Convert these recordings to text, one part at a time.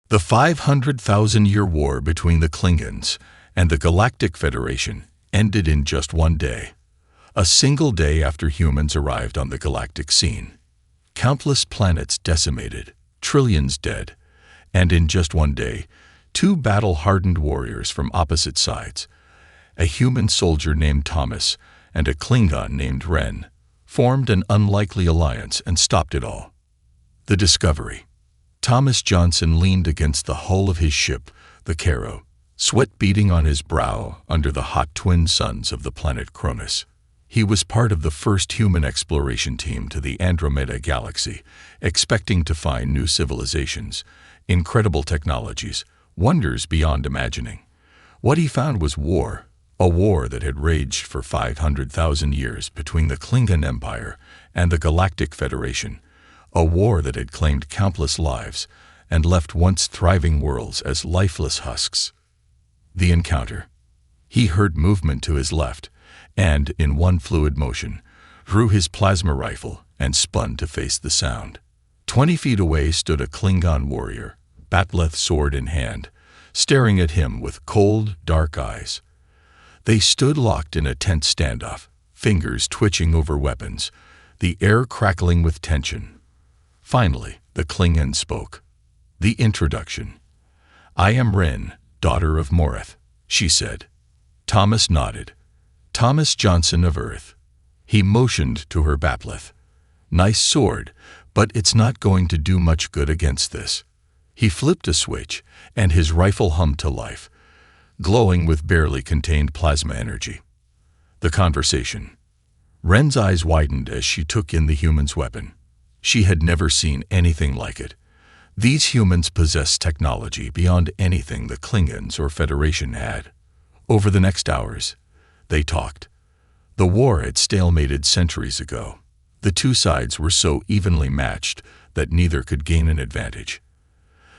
The 500,000-year war between the Klingons and the Galactic Federation ended in just one day. A single day after humans arrived on the galactic scene. Countless planets decimated, trillions dead, and in just one day, two battle-hardened warriors from opposite sides, a human soldier named Thomas and a Klingon named Ren, formed an unlikely alliance and stopped it all. The discovery. Thomas Johnson leaned against the hull of his ship, the Caro, sweat beading on his brow under the hot twin suns of the planet Cronus. He was part of the first human exploration team to the Andromeda Galaxy, expecting to find new civilizations, incredible technologies, wonders beyond imagining. What he found was war, a war that had raged for 500,000 years between the Klingon Empire and the Galactic Federation, a war that had claimed countless lives and left once thriving worlds as lifeless husks. The encounter. He heard movement to his left, and, in one fluid motion, drew his plasma rifle and spun to face the sound. 20 feet away stood a Klingon warrior, bat'leth sword in hand, staring at him with cold, dark eyes. They stood locked in a tense standoff, fingers twitching over weapons, the air crackling with tension. Finally, the Klingon spoke. The introduction. "I am Ren, daughter of Morith," she said. Thomas nodded. "Thomas Johnson of Earth." He motioned to her bat'leth. "Nice sword, but it's not going to do much good against this." He flipped a switch, and his rifle hummed to life, glowing with barely contained plasma energy. The conversation. Ren's eyes widened as she took in the human's weapon. She had never seen anything like it. These humans possessed technology beyond anything the Klingons or Federation had. Over the next hours, they talked. The war had stalemated centuries ago. The two sides were so evenly matched that neither could gain an advantage.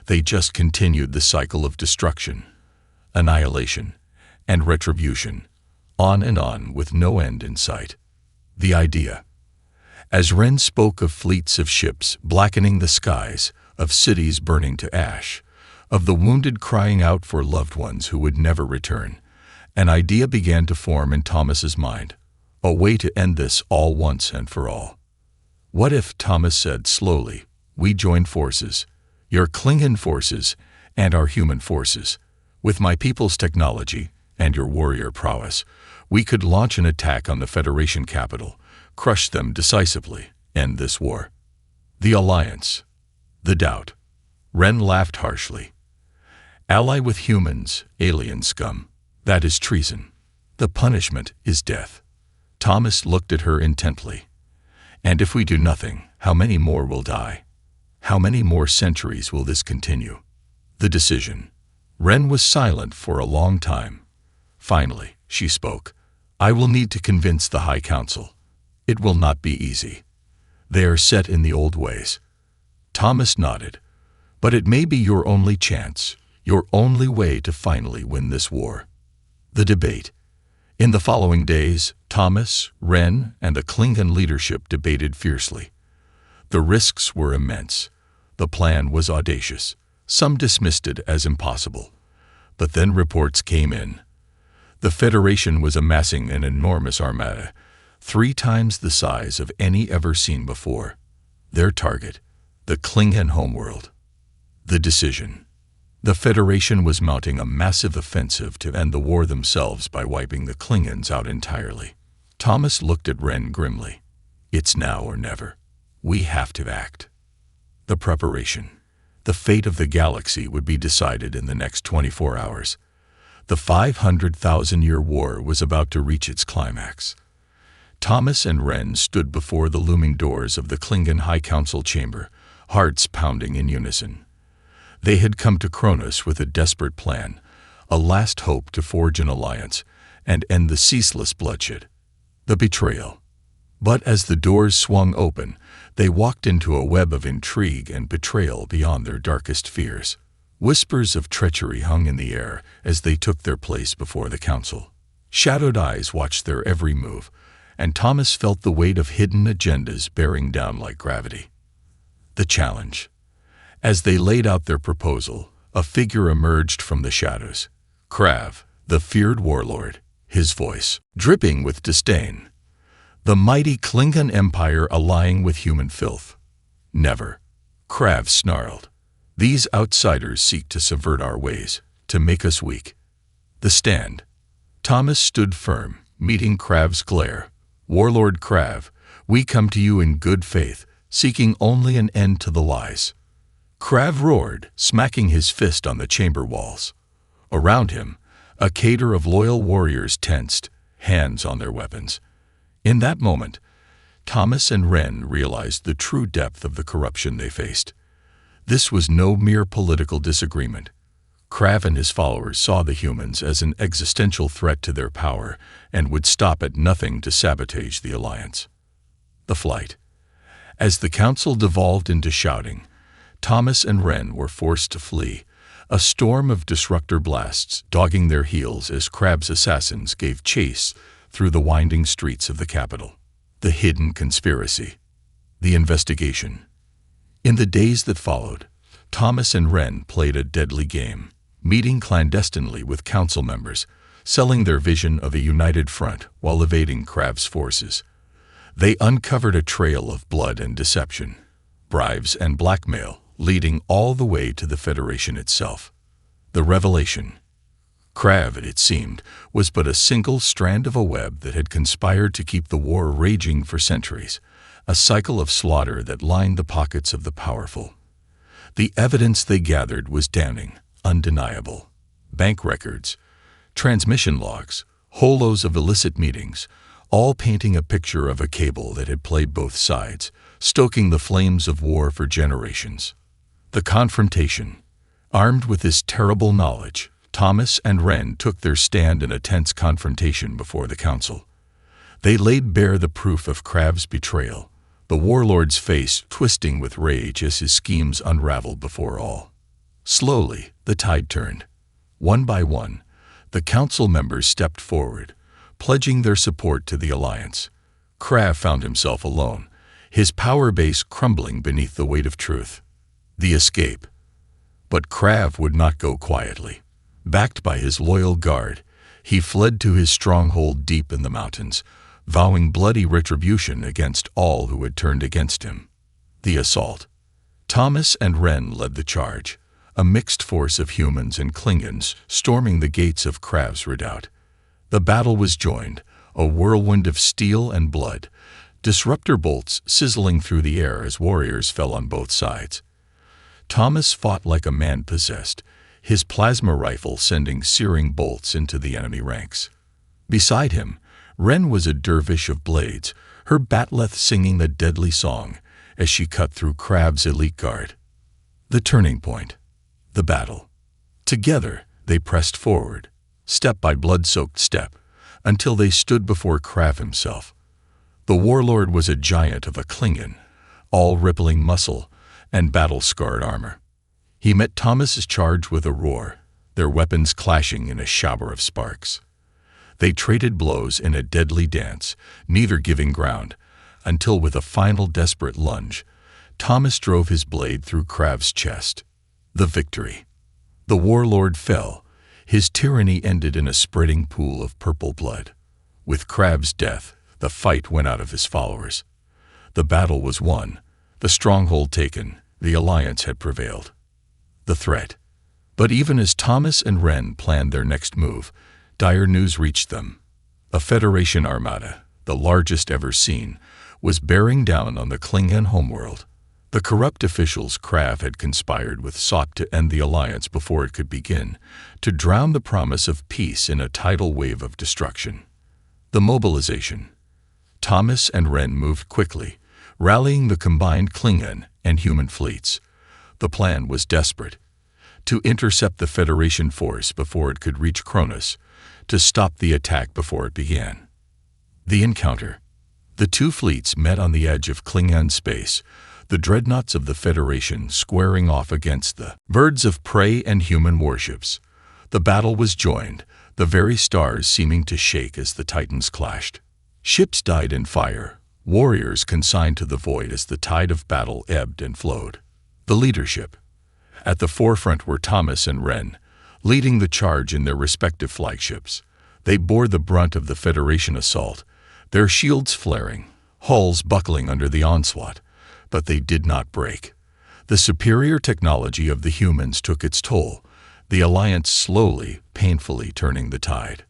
They just continued the cycle of destruction, annihilation, and retribution, on and on with no end in sight. The idea. As Ren spoke of fleets of ships blackening the skies, of cities burning to ash, of the wounded crying out for loved ones who would never return, an idea began to form in Thomas's mind, a way to end this all once and for all. What if, Thomas said slowly, we joined forces, your Klingon forces and our human forces, with my people's technology and your warrior prowess, we could launch an attack on the Federation capital, crush them decisively, end this war. The alliance. The doubt. Ren laughed harshly. Ally with humans, alien scum. That is treason. The punishment is death. Thomas looked at her intently. And if we do nothing, how many more will die? How many more centuries will this continue? The decision. Ren was silent for a long time. Finally, she spoke. I will need to convince the High Council. It will not be easy. They are set in the old ways. Thomas nodded. But it may be your only chance, your only way to finally win this war. The debate. In the following days, Thomas, Ren, and the Klingon leadership debated fiercely. The risks were immense. The plan was audacious. Some dismissed it as impossible. But then reports came in. The Federation was amassing an enormous armada, 3 times the size of any ever seen before. Their target, the Klingon homeworld. The decision. The Federation was mounting a massive offensive to end the war themselves by wiping the Klingons out entirely. Thomas looked at Ren grimly. It's now or never. We have to act. The preparation. The fate of the galaxy would be decided in the next 24 hours. The 500,000-year war was about to reach its climax. Thomas and Ren stood before the looming doors of the Klingon High Council chamber, hearts pounding in unison. They had come to Cronus with a desperate plan, a last hope to forge an alliance and end the ceaseless bloodshed. The betrayal. But as the doors swung open, they walked into a web of intrigue and betrayal beyond their darkest fears. Whispers of treachery hung in the air as they took their place before the council. Shadowed eyes watched their every move, and Thomas felt the weight of hidden agendas bearing down like gravity. The challenge. As they laid out their proposal, a figure emerged from the shadows. Krav, the feared warlord, his voice dripping with disdain. The mighty Klingon Empire allying with human filth. Never. Krav snarled. These outsiders seek to subvert our ways, to make us weak. The stand. Thomas stood firm, meeting Krav's glare. Warlord Krav, we come to you in good faith, seeking only an end to the lies. Krav roared, smacking his fist on the chamber walls. Around him, a cadre of loyal warriors tensed, hands on their weapons. In that moment, Thomas and Ren realized the true depth of the corruption they faced. This was no mere political disagreement. Krav and his followers saw the humans as an existential threat to their power and would stop at nothing to sabotage the alliance. The flight. As the council devolved into shouting, Thomas and Ren were forced to flee, a storm of disruptor blasts dogging their heels as Krav's assassins gave chase through the winding streets of the capital. The hidden conspiracy. The investigation. In the days that followed, Thomas and Ren played a deadly game, meeting clandestinely with council members, selling their vision of a united front while evading Krav's forces. They uncovered a trail of blood and deception, bribes and blackmail, leading all the way to the Federation itself. The revelation. Krav, it seemed, was but a single strand of a web that had conspired to keep the war raging for centuries, a cycle of slaughter that lined the pockets of the powerful. The evidence they gathered was damning, undeniable. Bank records, transmission logs, holos of illicit meetings, all painting a picture of a cable that had played both sides, stoking the flames of war for generations. The confrontation. Armed with this terrible knowledge, Thomas and Ren took their stand in a tense confrontation before the council. They laid bare the proof of Krav's betrayal, the warlord's face twisting with rage as his schemes unraveled before all. Slowly, the tide turned. One by one, the council members stepped forward, pledging their support to the alliance. Krav found himself alone, his power base crumbling beneath the weight of truth. The escape. But Krav would not go quietly. Backed by his loyal guard, he fled to his stronghold deep in the mountains, vowing bloody retribution against all who had turned against him. The assault. Thomas and Ren led the charge, a mixed force of humans and Klingons storming the gates of Krav's redoubt. The battle was joined, a whirlwind of steel and blood, disruptor bolts sizzling through the air as warriors fell on both sides. Thomas fought like a man possessed, his plasma rifle sending searing bolts into the enemy ranks. Beside him, Ren was a dervish of blades, her batleth singing the deadly song as she cut through Krav's elite guard. The turning point. The battle. Together, they pressed forward, step by blood-soaked step, until they stood before Krav himself. The warlord was a giant of a Klingon, all rippling muscle and battle-scarred armor. He met Thomas's charge with a roar, their weapons clashing in a shower of sparks. They traded blows in a deadly dance, neither giving ground, until with a final desperate lunge, Thomas drove his blade through Krav's chest. The victory. The warlord fell. His tyranny ended in a spreading pool of purple blood. With Krav's death, the fight went out of his followers. The battle was won, the stronghold taken, the alliance had prevailed. The threat. But even as Thomas and Ren planned their next move, dire news reached them. A Federation armada, the largest ever seen, was bearing down on the Klingon homeworld. The corrupt officials Krav had conspired with sought to end the alliance before it could begin, to drown the promise of peace in a tidal wave of destruction. The mobilization. Thomas and Ren moved quickly, rallying the combined Klingon and human fleets. The plan was desperate: to intercept the Federation force before it could reach Cronus, to stop the attack before it began. The encounter. The two fleets met on the edge of Klingon space, the dreadnoughts of the Federation squaring off against the birds of prey and human warships. The battle was joined, the very stars seeming to shake as the Titans clashed. Ships died in fire, warriors consigned to the void as the tide of battle ebbed and flowed. The leadership. At the forefront were Thomas and Wren, leading the charge in their respective flagships. They bore the brunt of the Federation assault, their shields flaring, hulls buckling under the onslaught, but they did not break. The superior technology of the humans took its toll, the Alliance slowly, painfully turning the tide.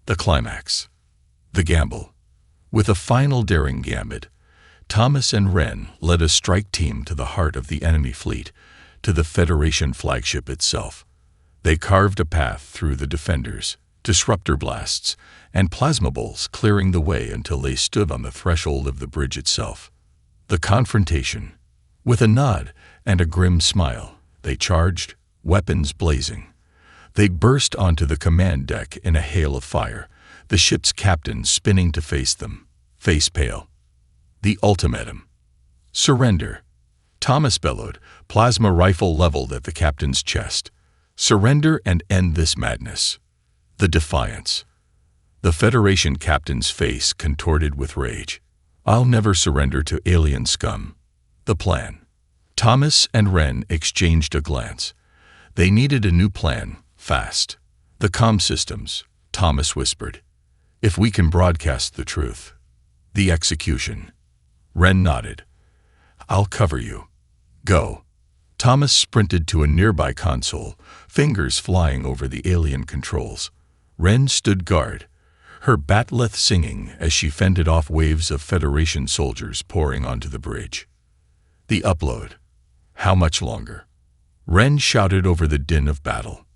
The climax. The gamble. With a final daring gambit, Thomas and Wren led a strike team to the heart of the enemy fleet, to the Federation flagship itself. They carved a path through the defenders, disruptor blasts, and plasma bolts clearing the way until they stood on the threshold of the bridge itself. The confrontation. With a nod and a grim smile, they charged, weapons blazing. They burst onto the command deck in a hail of fire, the ship's captain spinning to face them, face pale. The ultimatum. Surrender. Thomas bellowed, plasma rifle leveled at the captain's chest. Surrender and end this madness. The defiance. The Federation captain's face contorted with rage. I'll never surrender to alien scum. The plan. Thomas and Wren exchanged a glance. They needed a new plan, fast. The comm systems, Thomas whispered. If we can broadcast the truth. The execution. Wren nodded. I'll cover you. Go. Thomas sprinted to a nearby console, fingers flying over the alien controls. Wren stood guard, her bat'leth singing as she fended off waves of Federation soldiers pouring onto the bridge. The upload. How much longer? Wren shouted over the din of battle.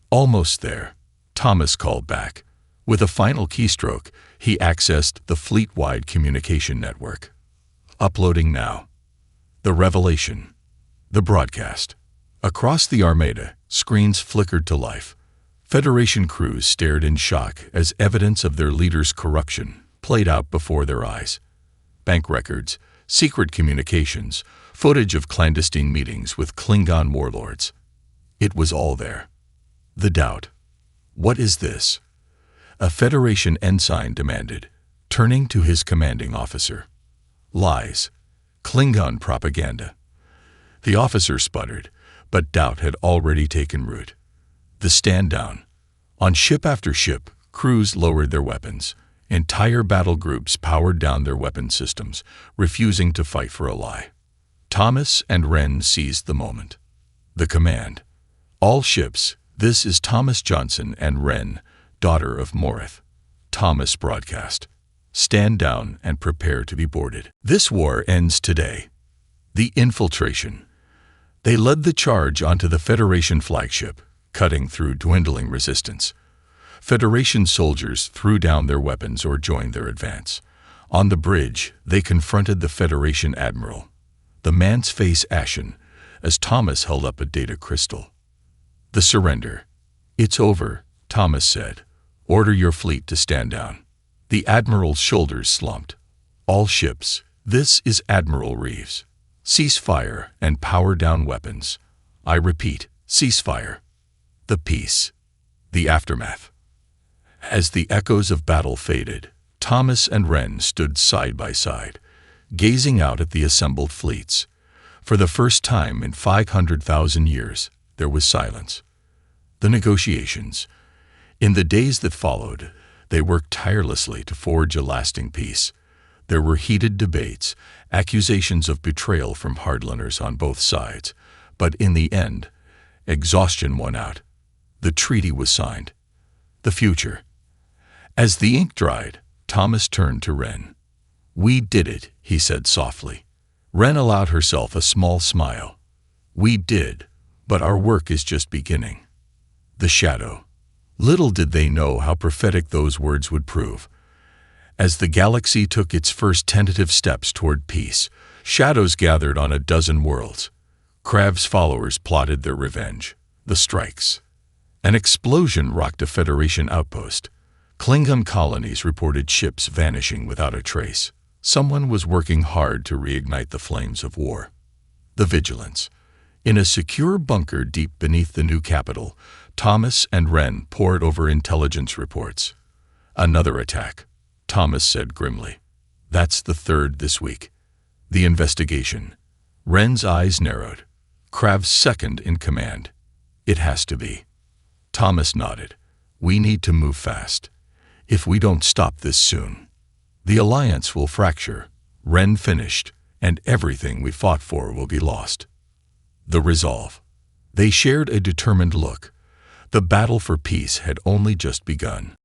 Almost there, Thomas called back. With a final keystroke, he accessed the fleet-wide communication network. Uploading now. The revelation. The broadcast. Across the Armada, screens flickered to life. Federation crews stared in shock as evidence of their leader's corruption played out before their eyes. Bank records, secret communications, footage of clandestine meetings with Klingon warlords. It was all there. The doubt. What is this? A Federation ensign demanded, turning to his commanding officer. Lies. Klingon propaganda. The officer sputtered, but doubt had already taken root. The stand down. On ship after ship, crews lowered their weapons. Entire battle groups powered down their weapon systems, refusing to fight for a lie. Thomas and Wren seized the moment. The command. All ships, this is Thomas Johnson and Wren, daughter of Morith. Thomas broadcast. Stand down and prepare to be boarded. This war ends today. The infiltration. They led the charge onto the Federation flagship, cutting through dwindling resistance. Federation soldiers threw down their weapons or joined their advance. On the bridge, they confronted the Federation admiral, the man's face ashen, as Thomas held up a data crystal. The surrender. It's over, Thomas said. Order your fleet to stand down. The admiral's shoulders slumped. All ships, this is Admiral Reeves. Cease fire and power down weapons. I repeat, cease fire. The peace. The aftermath. As the echoes of battle faded, Thomas and Wren stood side by side, gazing out at the assembled fleets. For the first time in 500,000 years, there was silence. The negotiations. In the days that followed, they worked tirelessly to forge a lasting peace. There were heated debates, accusations of betrayal from hardliners on both sides, but in the end, exhaustion won out. The treaty was signed. The future. As the ink dried, Thomas turned to Wren. We did it, he said softly. Wren allowed herself a small smile. We did, but our work is just beginning. The shadow. Little did they know how prophetic those words would prove. As the galaxy took its first tentative steps toward peace, shadows gathered on a dozen worlds. Krav's followers plotted their revenge. The strikes. An explosion rocked a Federation outpost. Klingon colonies reported ships vanishing without a trace. Someone was working hard to reignite the flames of war. The vigilance. In a secure bunker deep beneath the new capital, Thomas and Wren pored over intelligence reports. Another attack, Thomas said grimly. That's the third this week. The investigation. Wren's eyes narrowed. Krav's second in command. It has to be. Thomas nodded. We need to move fast. If we don't stop this soon, the alliance will fracture, Ren finished, and everything we fought for will be lost. The resolve. They shared a determined look. The battle for peace had only just begun.